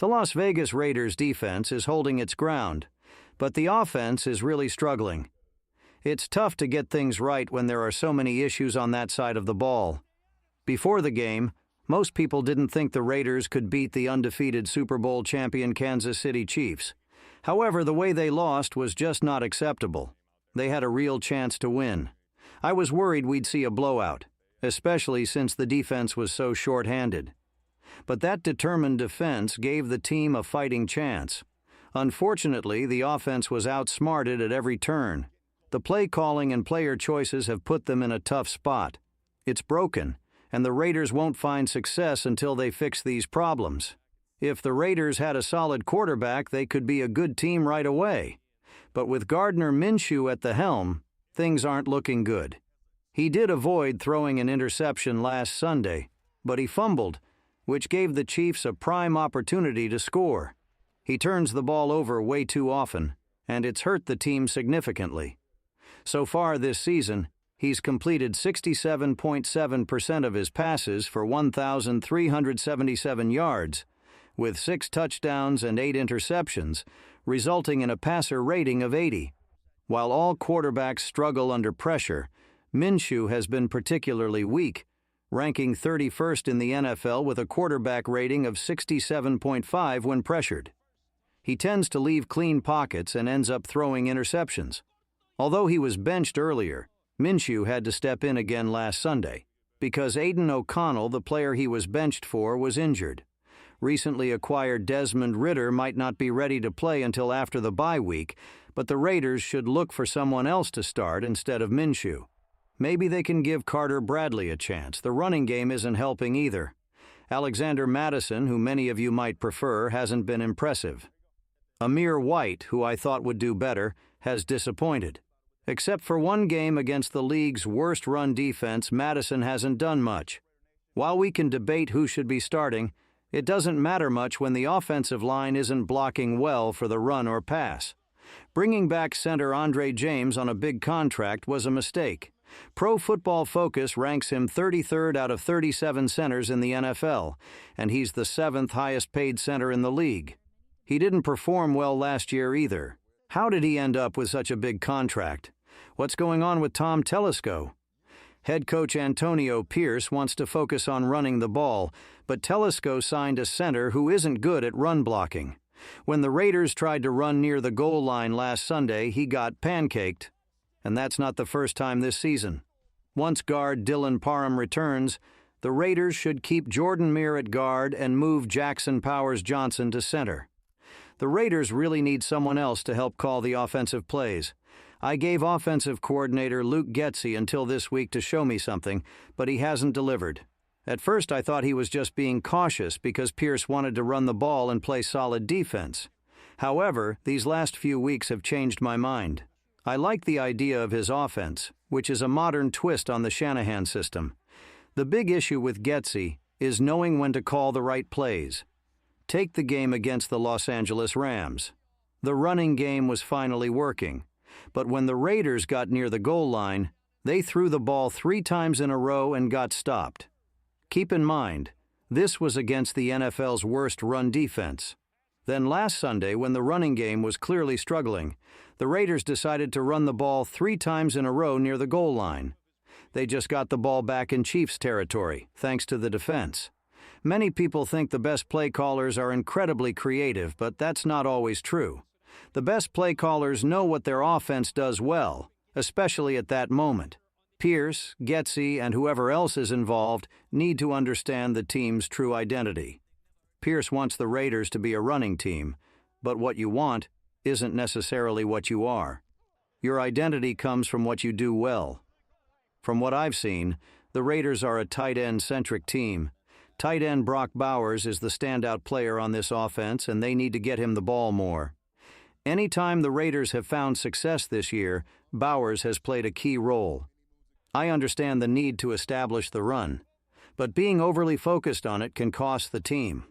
The Las Vegas Raiders defense is holding its ground, but the offense is really struggling. It's tough to get things right when there are so many issues on that side of the ball. Before the game, most people didn't think the Raiders could beat the undefeated Super Bowl champion Kansas City Chiefs. However, the way they lost was just not acceptable. They had a real chance to win. I was worried we'd see a blowout, especially since the defense was so short-handed. But that determined defense gave the team a fighting chance. Unfortunately, the offense was outsmarted at every turn. The play calling and player choices have put them in a tough spot. It's broken, and the Raiders won't find success until they fix these problems. If the Raiders had a solid quarterback, they could be a good team right away. But with Gardner Minshew at the helm, things aren't looking good. He did avoid throwing an interception last Sunday, but he fumbled, which gave the Chiefs a prime opportunity to score. He turns the ball over way too often, and it's hurt the team significantly. So far this season, he's completed 67.7% of his passes for 1,377 yards, with 6 touchdowns and 8 interceptions, resulting in a passer rating of 80. While all quarterbacks struggle under pressure, Minshew has been particularly weak, ranking 31st in the NFL with a quarterback rating of 67.5 when pressured. He tends to leave clean pockets and ends up throwing interceptions. Although he was benched earlier, Minshew had to step in again last Sunday because Aiden O'Connell, the player he was benched for, was injured. Recently acquired Desmond Ridder might not be ready to play until after the bye week, but the Raiders should look for someone else to start instead of Minshew. Maybe they can give Carter Bradley a chance. The running game isn't helping either. Alexander Mattison, who many of you might prefer, hasn't been impressive. Amir White, who I thought would do better, has disappointed. Except for one game against the league's worst run defense, Mattison hasn't done much. While we can debate who should be starting, it doesn't matter much when the offensive line isn't blocking well for the run or pass. Bringing back center Andre James on a big contract was a mistake. Pro Football Focus ranks him 33rd out of 37 centers in the NFL, and he's the 7th highest paid center in the league. He didn't perform well last year either. How did he end up with such a big contract? What's going on with Tom Telesco? Head coach Antonio Pierce wants to focus on running the ball, but Telesco signed a center who isn't good at run blocking. When the Raiders tried to run near the goal line last Sunday, he got pancaked. And that's not the first time this season. Once guard Dylan Parham returns, the Raiders should keep Jordan Meir at guard and move Jackson Powers Johnson to center. The Raiders really need someone else to help call the offensive plays. I gave offensive coordinator Luke Getsy until this week to show me something, but he hasn't delivered. At first I thought he was just being cautious because Pierce wanted to run the ball and play solid defense. However, these last few weeks have changed my mind. I like the idea of his offense, which is a modern twist on the Shanahan system. The big issue with Getsy is knowing when to call the right plays. Take the game against the Los Angeles Rams. The running game was finally working, but when the Raiders got near the goal line, they threw the ball 3 times in a row and got stopped. Keep in mind, this was against the NFL's worst run defense. Then last Sunday, when the running game was clearly struggling, the Raiders decided to run the ball 3 times in a row near the goal line. They just got the ball back in Chiefs territory, thanks to the defense. Many people think the best play callers are incredibly creative, but that's not always true. The best play callers know what their offense does well, especially at that moment. Pierce, Getsy, and whoever else is involved need to understand the team's true identity. Pierce wants the Raiders to be a running team, but what you want isn't necessarily what you are. Your identity comes from what you do well. From what I've seen, the Raiders are a tight end-centric team. Tight end Brock Bowers is the standout player on this offense, and they need to get him the ball more. Anytime the Raiders have found success this year, Bowers has played a key role. I understand the need to establish the run, but being overly focused on it can cost the team.